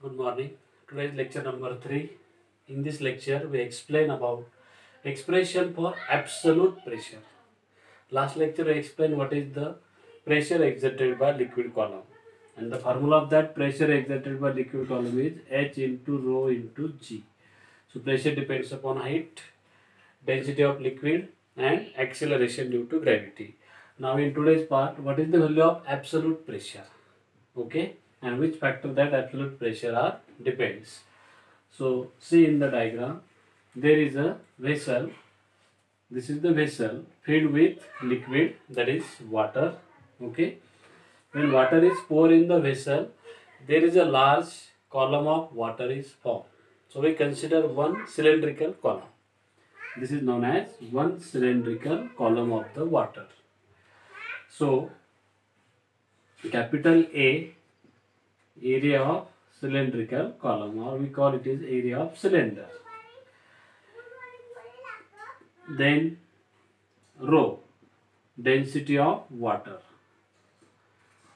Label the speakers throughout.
Speaker 1: Good morning. Today is lecture number 3. In this lecture, we explain about expression for absolute pressure. Last lecture, I explained what is the pressure exerted by liquid column. And the formula of that pressure exerted by liquid column is H into rho into G. So, pressure depends upon height, density of liquid and acceleration due to gravity. Now, in today's part, what is the value of absolute pressure? Okay, and which factor that absolute pressure are depends. So see in the diagram, there is a vessel. This is the vessel filled with liquid, that is water. Okay, when water is poured in the vessel, there is a large column of water is formed. So we consider one cylindrical column. This is known as one cylindrical column of the water. So capital A, area of cylindrical column, or we call it is area of cylinder. Then rho, density of water.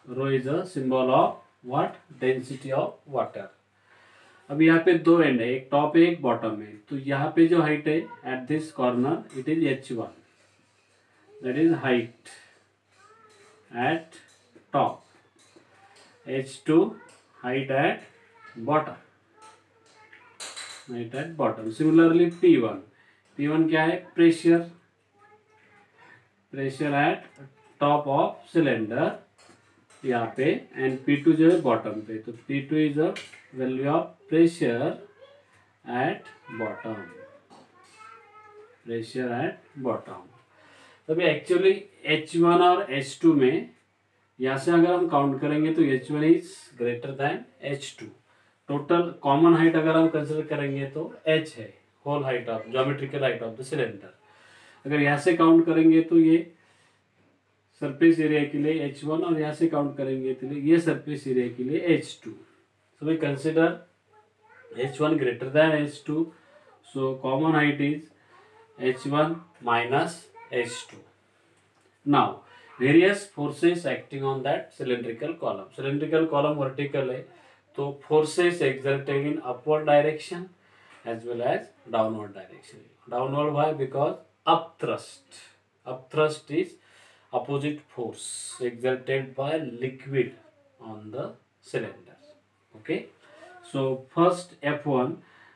Speaker 1: Rho is a symbol of what? Density of water. अब यहाँ पे दो and है, एक top है एक bottom है, तो यहाँ पे जो हाइट है at this corner it is h1, that is height eight top, h2 height at bottom, height at bottom. Similarly P1, P1 क्या है? Pressure, pressure at top of cylinder यहाँ पे, and P2 जो है bottom पे, तो P2 is a value of pressure at bottom, pressure at bottom. तभी actually H1 और H2 में यहाँ से अगर हम काउंट करेंगे तो H1 is greater than H2. Total common height अगर हम कंसिडर करेंगे तो H है, whole height of geometrical height of the cylinder. अगर यहाँ से काउंट करेंगे तो ये सरफेस एरिया के लिए H1 और यहाँ से काउंट करेंगे तो ये सरफेस एरिया के लिए H2. So we consider H1 greater than H2, so common height is H1 minus H2. Now various forces acting on that cylindrical column. Cylindrical column vertical है, तो forces exerted in upward direction as well as downward direction. Downward why? Because upthrust. Upthrust is opposite force exerted by liquid on the cylinder. Okay. So first F1,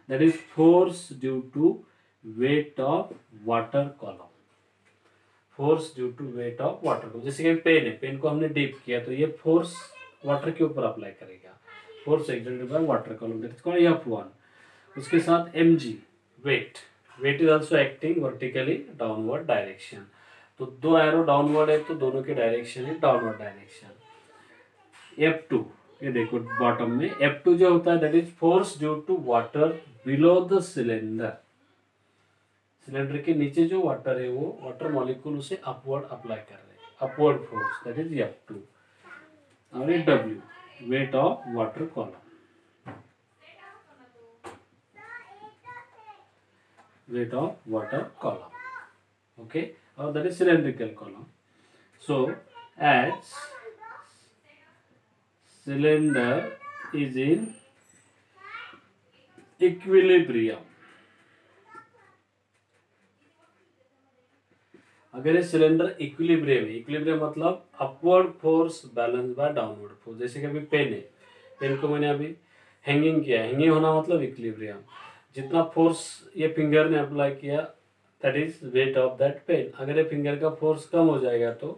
Speaker 1: that is force due to weight of water column. Force due to weight of water को, जैसे कि pen है, pen को हमने deep किया तो ये force water के ऊपर अप्लाई करेगा, force exerted by water column, that is called F1. उसके साथ mg, weight, weight is also acting vertically downward direction, तो दो एरो डाउनवर्ड है तो दोनों की डायरेक्शन है डाउनवर्ड डायरेक्शन. F2, ये देखो बॉटम में F2 जो होता है that is force due to water below the cylinder. Cylinder के नीचे जो वाटर है वो वाटर मॉलिक्यूल उसे अपवर्ड अप्लाई कर रहे हैं, upward force, that is F2. और ये W, weight of water column, weight of water column. Okay, और that is cylindrical column. So as cylinder is in equilibrium, अगर ये सिलेंडर इक्विलिब्रियम है, इक्विलिब्रियम मतलब upward force balance by downward force. जैसे कि अभी पेन है, पेन को मैंने अभी हैंगिंग किया, हैंगिंग होना मतलब इक्विलिब्रियम. जितना फोर्स ये फिंगर ने अप्लाई किया that is weight of that pen. अगर ये फिंगर का फोर्स कम हो जाएगा तो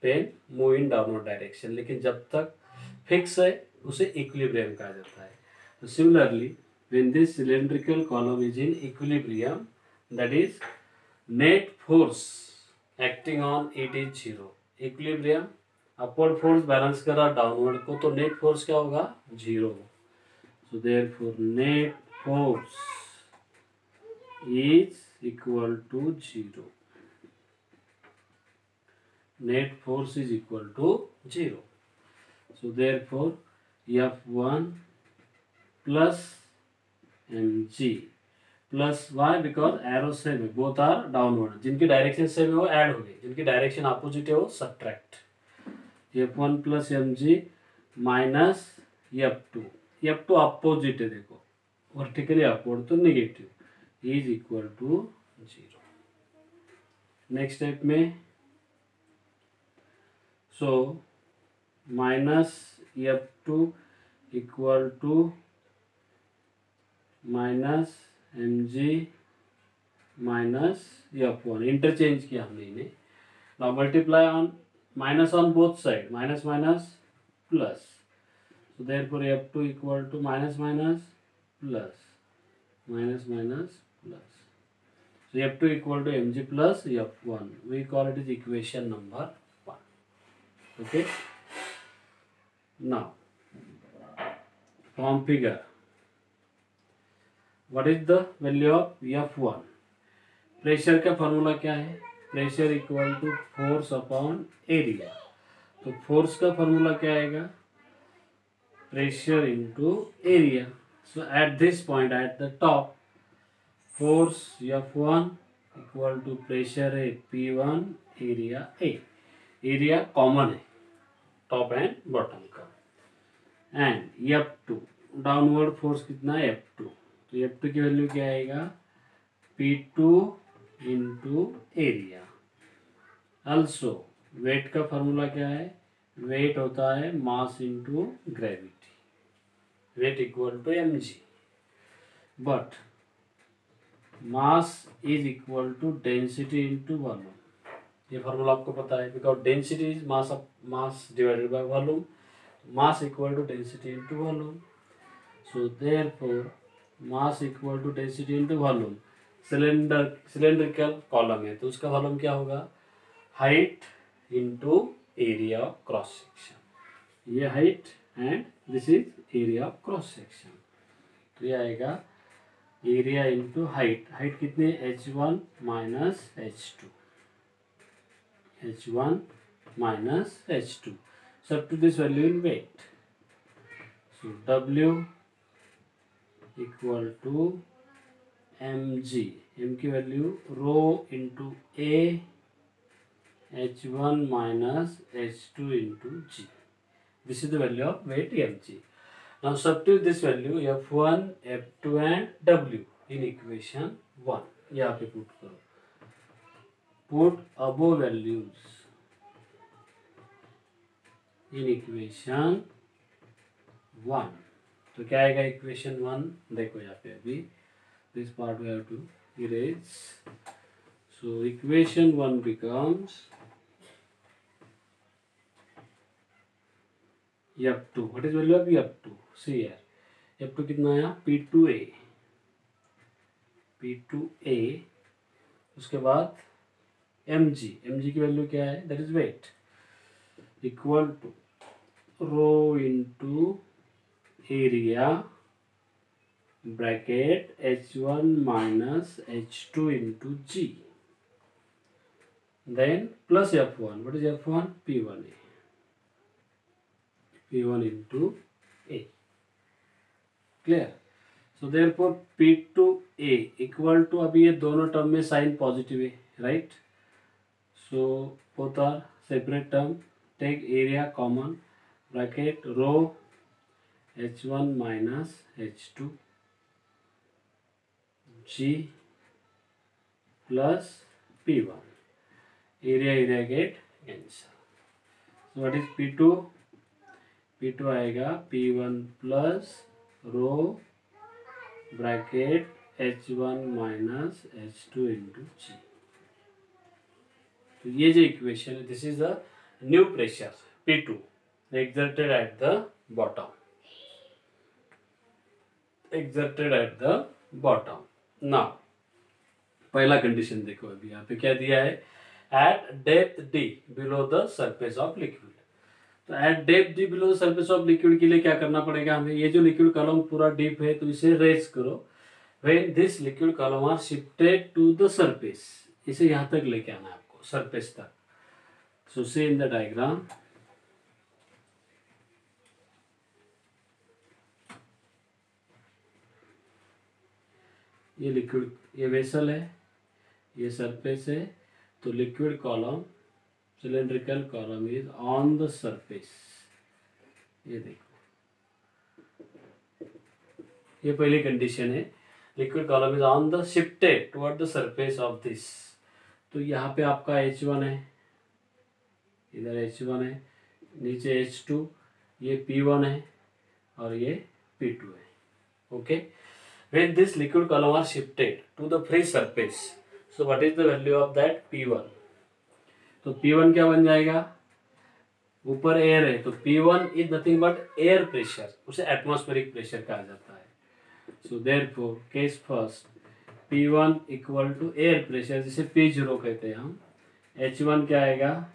Speaker 1: pen move in downward direction, लेकिन जब तक फिक्स है उसे इक्विलिब्रियम कहा जाता है. तो similarly when this cylindrical column is in equilibrium, that is net force acting on it is zero. Equilibrium, upward force balance कर रहा डाउनवर्ड को, तो नेट फोर्स क्या होगा? Zero. So therefore net force is equal to zero. Net force is equal to zero. So therefore F1 plus mg plus Y, because arrow same है, both are downward. जिनकी direction same है वो add हो गई, जिनकी direction opposite है वो subtract. F1 plus mg minus F2. F2 opposite है, देखो वर्टिकली अपवर्ड तो negative is equal to 0। Next step में so minus F2 equal to minus mg minus F1, interchange किया हमने इन्हें। Now multiply on minus on both side, minus minus plus, so therefore F2 equal to minus minus plus minus minus plus, so F2 equal to mg plus F1, we call it as equation number 1. Okay, now from figure what is the value of F1? Pressure का formula क्या है? Pressure equal to force upon area. तो force का formula क्या आएगा? Pressure into area. So at this point at the top force F1 equal to pressure है P1, area A। Area common है top and bottom का। And F2 downward force कितना है? F2। तो F2 की वैल्यू क्या आएगा? P2 into area. Also weight का फॉर्मूला क्या है? वेट होता है mass into gravity, weight equal to mg, but mass is equal to density into volume. ये फॉर्मूला आपको पता है, because density is mass divided by volume, mass equal to density into volume. So therefore mass equal to density into volume. Cylindrical column है तो उसका volume क्या होगा? Height into area of cross section. ये height and this is area of cross section. तो ये आएगा area into height. Height कितनी? h1 minus h2, h1 minus h2, substitute this value in weight. So W equal to mg, m की value rho into a, h1 minus h2 into g. This is the value of weight mg. Now substitute this value F1, F2 and W in equation 1. यहाँ पे put करो, put above values in equation 1. तो क्या आएगा equation 1? देखो यहाँ पे अभी this part we have to erase. So equation 1 becomes F2. What is value of F2? See here. F2 कितना आया? P2A. P2A. उसके बाद mg. mg की वैल्यू क्या है? That is weight. Equal to rho into area bracket h1 minus h2 into g. Then plus F1. What is F1? P1A. P1 into A. Clear? So therefore P2A equal to, अभी ये दोनों term में sign positive है, right? So both are separate term, take area common, bracket rho h1 minus h2 g plus P1, area area get cancel. So what is P2? P2 आएगा P1 plus rho bracket h1 minus h2 into G. तो ये जो equation है, this is the new pressure P2 exerted at the bottom, exerted at the bottom. Now पहला condition देखो, अभी यहाँ पे क्या दिया है? At depth d below the surface of liquid. तो at depth d below the surface of liquid के लिए क्या करना पड़ेगा हमें? ये जो लिक्विड कॉलम पूरा डीप है तो इसे रेज करो। When this liquid column are shifted to the surface, इसे यहाँ तक लेके आना है आपको, सरफेस तक। So see in the diagram, ये लिक्विड, ये वेसल है, ये सरफेस है, तो liquid column, cylindrical column is on the surface. ये देखो ये पहली कंडीशन है, liquid column is on the shifted toward the surface of this. तो यहाँ पे आपका H1 है, इधर H1 है, नीचे H2, ये P1 है और ये P2 है। Okay, when this liquid column are shifted to the free surface, so what is the value of that P1? तो P1 क्या बन जाएगा, ऊपर एयर है तो P1 is nothing but air pressure, उसे एटमॉस्फेरिक प्रेशर कहा जाता है। So therefore case first P1 equal to air pressure, जिसे P0 कहते हैं हम। H1 क्या आएगा,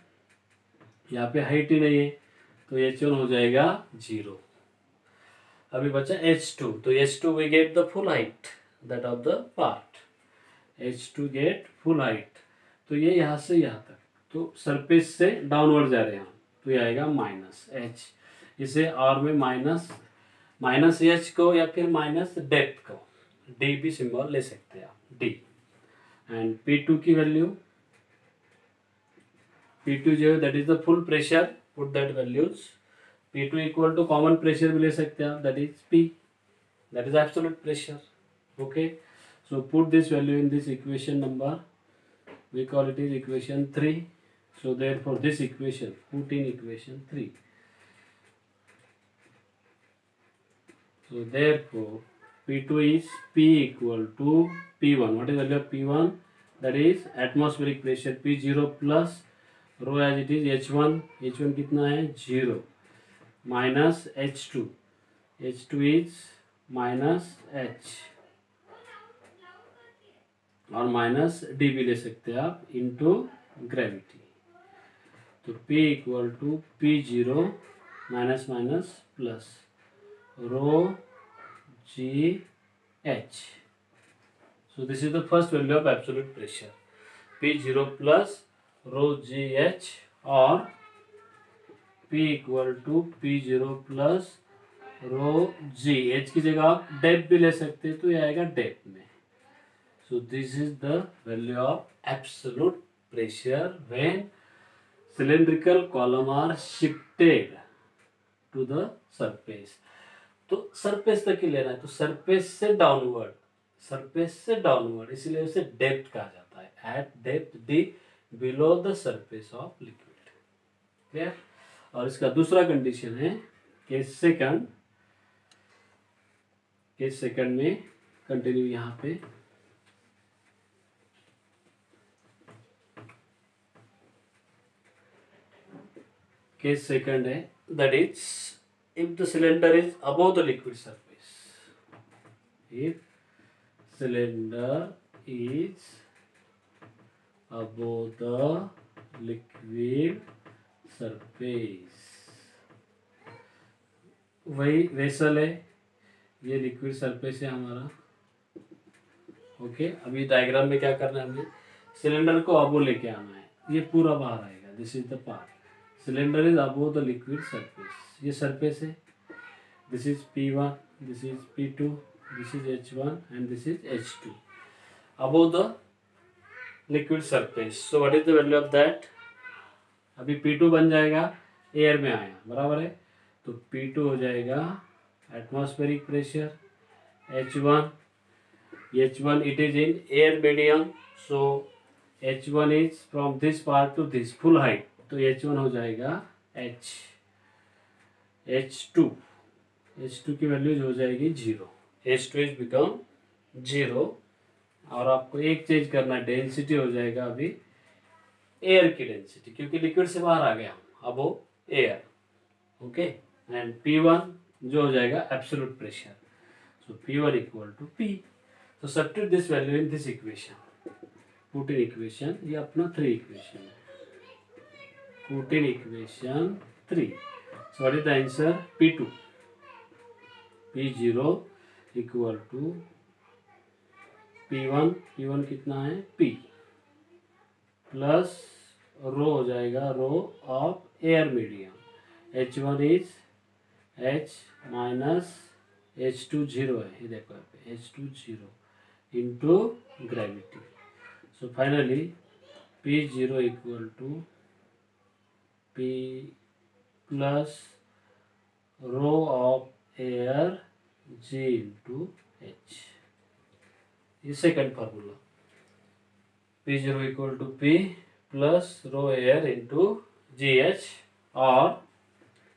Speaker 1: यहाँ पे हाइट ही नहीं है तो H1 हो जाएगा 0। अभी बचा H2, तो H2 we get the full height that of the part, H2 get full height. तो ये यहाँ से यहाँ तक, तो सरफेस से डाउनवर्ड जा रहे हैं हम, तो ये आएगा माइनस H। इसे और में माइनस H को या फिर माइनस डेप्थ को D भी सिंबल ले सकते हैं आप, D। एंड P2 की वैल्यू, P2 जो है that is the full pressure, put that values. P2 equal to common pressure भी ले सकते हैं आप, that is P, that is absolute pressure. Okay, so put this value in this equation number, we call it is equation 3. So therefore this equation, put in equation 3. So therefore P2 is P equal to P1. What is the value of P1? That is atmospheric pressure P0 plus rho as it is H1. H1 कितना है 0 minus H2. H2 is minus H और minus D भी ले सकते हैं आप, into gravity. तो P equal to P0 minus minus plus rho G H. So this is the first value of absolute pressure, P0 plus rho G H, और P equal to P0 plus rho G H की जगह आप depth भी ले सकते हैं, तो ये आएगा डेप्थ में। So this is the value of absolute pressure when cylindrical column are shifted to the surface. तो सरफेस तक ही लेना है, तो सरफेस से डाउनवर्ड, सरफेस से डाउनवर्ड, इसीलिए उसे डेप्थ कहा जाता है, at depth D below the surface of liquid. Clear? और इसका दूसरा कंडीशन है केस सेकंड में कंटिन्यू, यहाँ पे केस सेकंड है, that is if the cylinder is above the liquid surface, if cylinder is above the liquid surface. वही vessel है, ये लिक्विड सरफेस है हमारा। ओके, अभी डायग्राम में क्या करना है, हमें सिलेंडर को अबव लेके आना है, ये पूरा बाहर आएगा, this is the part, cylinder is above the liquid surface, ये सरफेस है, this is P1, this is P2, this is H1 and this is H2, above the liquid surface. So what is the value of that, अभी P2 बन जाएगा, air में आया, बराबर है, तो P2 हो जाएगा atmospheric pressure H1 it is in air medium, so H1 is from this part two this full height, तो H1 हो जाएगा H, H2 की वैल्यूज हो जाएगी 0, H2 इज बिकम 0। और आपको एक चीज करना, डेंसिटी हो जाएगा अभी एयर की डेंसिटी, क्योंकि लिक्विड से बाहर आ गया अब वो एयर। ओके, एंड P1 जो हो जाएगा absolute pressure, so P1 equal to P। तो substitute this value in this equation, put in equation, ये अपना 3 इक्वेशन है, put in equation 3. So what is the answer? P2, P0 equal to P1, P1 कितना है P, plus rho हो जाएगा rho of air medium, H1 is H minus H2 0 है, ये देखो H2 0 into gravity. So finally P0 equal to P plus rho of air G into H. ये second formula, P0 equal to P plus rho air into GH, और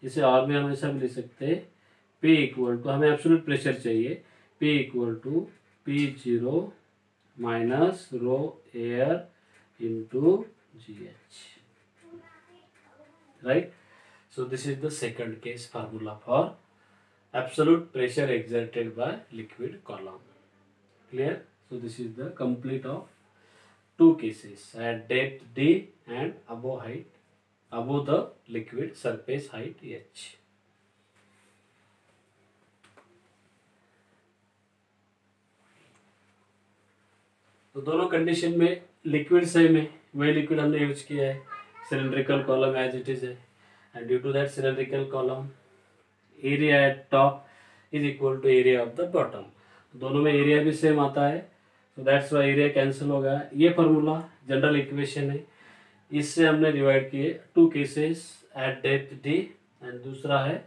Speaker 1: इसे और भी हमेशा भी लिख सकते हैं P इक्वल टू, हमें एब्सोल्यूट प्रेशर चाहिए, P equal to P0 minus rho air into GH, right? So this is the second case formula for absolute pressure exerted by liquid column. Clear? So this is the complete of two cases at depth D and above height, above the liquid surface height H. तो दोनों condition में liquid same है, वही liquid हमने use किया है, cylindrical column as it is है, and due to that cylindrical column area at top is equal to area of the bottom, दोनों में एरिया भी सेम आता है, तो दैट्स वाई एरिया कैंसिल हो गया। ये फार्मूला जनरल इक्वेशन है, इससे हमने डिवाइड किए two cases at depth D and दूसरा है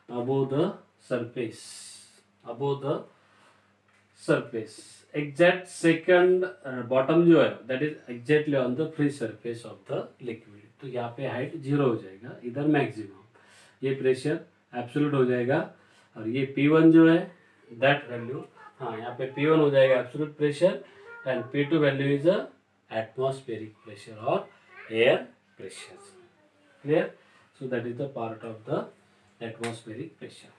Speaker 1: above the surface, above the surface exact second bottom जो है that is exactly on the free surface of the liquid, तो यहाँ पे हाइट 0 हो जाएगा, इधर मैक्सिमम, ये प्रेशर एब्सोल्यूट हो जाएगा, और ये P1 जो है दैट वैल्यू, हाँ यहाँ पे P1 हो जाएगा absolute pressure, and P2 value is a atmospheric pressure और air pressure. Clear? So that is the part of the atmospheric pressure.